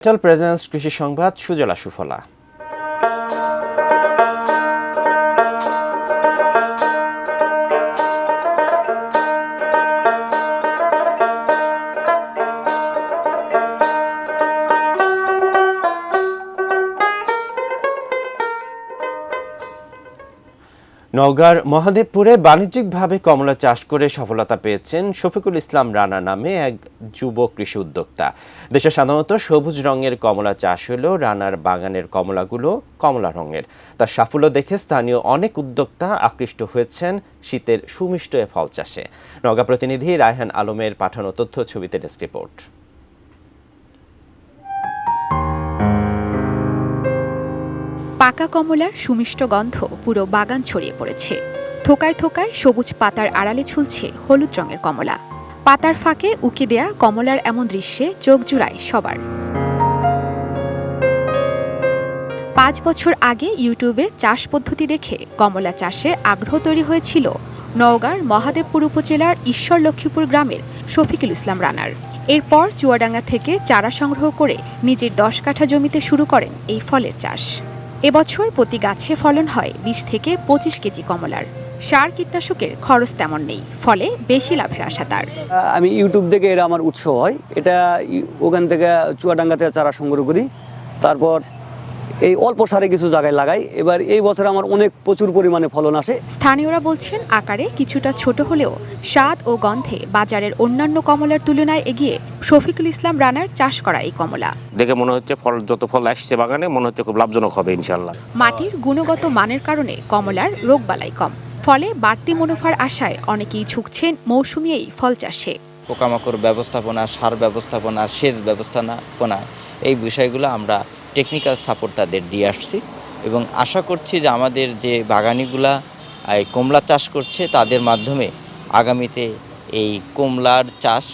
Digital presence কৃষি সংবাদ সুজলা সুফলা। নওগাঁর মহাদেবপুরে বাণিজ্যিকভাবে কমলা চাষ করে সফলতা পেয়েছেন শফিকুল ইসলাম রানা নামে এক যুব কৃষি উদ্যোক্তা। দেশে সাধারণত সবুজ রঙের কমলা চাষ হলেও রানার বাগানের কমলাগুলো কমলা রঙের। তার সাফল্য দেখে স্থানীয় অনেক উদ্যোক্তা আকৃষ্ট হয়েছেন শীতের সুমিষ্ট এ ফল চাষে। নওগাঁ প্রতিনিধি রায়হান আলমের পাঠানো তথ্য ছবিতে ডেস্ক রিপোর্ট। পাকা কমলার সুমিষ্ট গন্ধ পুরো বাগান ছড়িয়ে পড়েছে। থোকায় থোকায় সবুজ পাতার আড়ালে ঝুলছে হলুদ রঙের কমলা। পাতার ফাঁকে উকি দেয়া কমলার এমন দৃশ্যে চোখ জুড়ায় সবার। 5 বছর আগে ইউটিউবে চাষ পদ্ধতি দেখে কমলা চাষে আগ্রহ তৈরি হয়েছিল নওগাঁর মহাদেবপুর উপজেলার ঈশ্বরলক্ষ্মীপুর গ্রামের শফিকুল ইসলাম রানার। এরপর চুয়াডাঙ্গা থেকে চারা সংগ্রহ করে নিজের 10 কাঠা জমিতে শুরু করেন এই ফলের চাষ। এবছর প্রতি গাছে ফলন হয় 20 থেকে 25 কেজি কমলার। সার কীটনাশকের খরচ তেমন নেই, ফলে বেশি লাভের আশা তার। আমি ইউটিউব থেকে এটা আমার উৎস হয়, এটা ওখান থেকে চুয়াডাঙ্গা থেকে চারা সংগ্রহ করি, তারপর এই অল্প সারে কিছু জায়গায় লাগাই। এবার এই বছর আমার প্রচুর পরিমাণে ফলন আসে। স্থানীয়রা বলছেন আকারে কিছুটা ছোট হলেও স্বাদ ও গন্ধে বাজারের অন্যান্য কমলার তুলনায় এগিয়ে শফিকুল ইসলাম রানার চাষ করা এই কমলা। দেখে মনে হচ্ছে যত ফল আসছে বাগানে মনে হচ্ছে খুব লাভজনক হবে ইনশাল্লাহ। মাটির গুণগত মানের কারণে কমলার রোগবালাই কম, ফলে বাড়তি মুনাফার আশায় অনেকেই ঝুঁকছেন মৌসুমী এই ফল চাষে। পোকামাকড় ব্যবস্থাপনা, সার ব্যবস্থাপনা, সেচ ব্যবস্থাপনা, এই বিষয়গুলো আমরা টেকনিক্যাল সাপোর্ট তাদের দিয়ে আসছি এবং আশা করছি যে আমাদের যে বাগানিগুলা এই কমলা চাষ করছে তাদের মাধ্যমে আগামীতে এই কমলার চাষ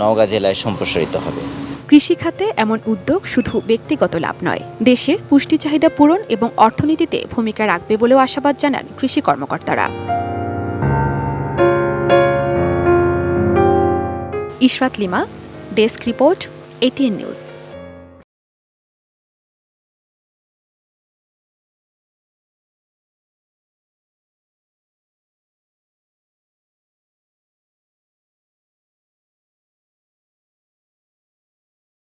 নওগাঁ জেলায় সম্প্রসারিত হবে। কৃষিখাতে এমন উদ্যোগ শুধু ব্যক্তিগত লাভ নয়, দেশের পুষ্টি চাহিদা পূরণ এবং অর্থনীতিতে ভূমিকা রাখবে বলেও আশাবাদ জানান কৃষি কর্মকর্তারা। Ishrat lima, desk report, ATN news.